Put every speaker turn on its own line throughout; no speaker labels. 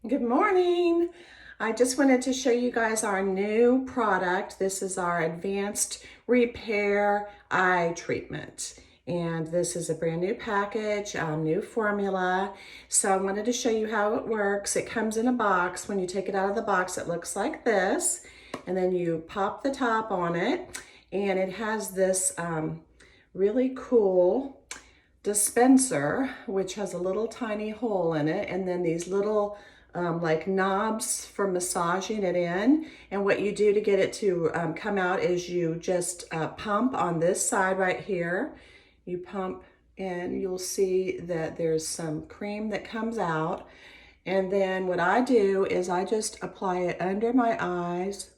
Good morning. I just wanted to show you guys our new product. This is our Advanced Repair Eye Treatment. And this is a brand new package, new formula. So I wanted to show you how it works. It comes in a box. When you take it out of the box, it looks like this. And then you pop the top on it. And it has this really cool dispenser, which has a little tiny hole in it. And then these little like knobs for massaging it in. And what you do to get it to come out is you just pump on this side right here. You pump and you'll see that there's some cream that comes out. And then what I do is I just apply it under my eyes.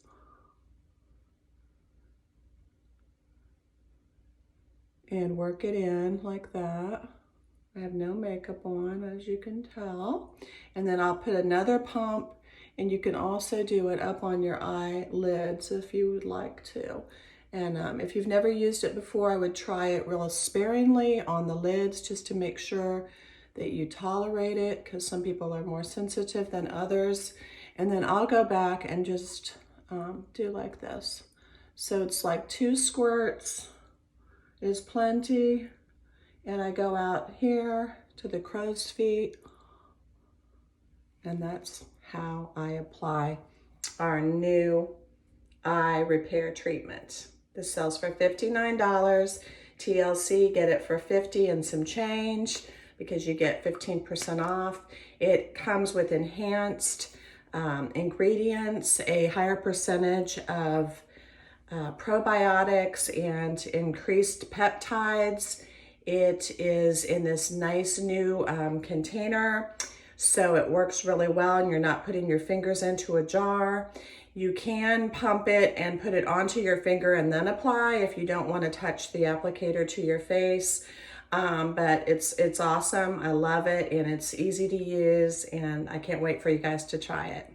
And work it in like that. I have no makeup on, as you can tell. And then I'll put another pump, and you can also do it up on your eyelids if you would like to. And if you've never used it before, I would try it real sparingly on the lids just to make sure that you tolerate it, because some people are more sensitive than others. And then I'll go back and just do like this. So it's like 2 squirts is plenty. And I go out here to the crow's feet, and that's how I apply our new eye repair treatment. This sells for $59. TLC, get it for $50 and some change because you get 15% off. It comes with enhanced ingredients, a higher percentage of probiotics and increased peptides. It is in this nice new container, so it works really well and you're not putting your fingers into a jar. You can pump it and put it onto your finger and then apply if you don't want to touch the applicator to your face. But it's awesome. I love it and it's easy to use, and I can't wait for you guys to try it.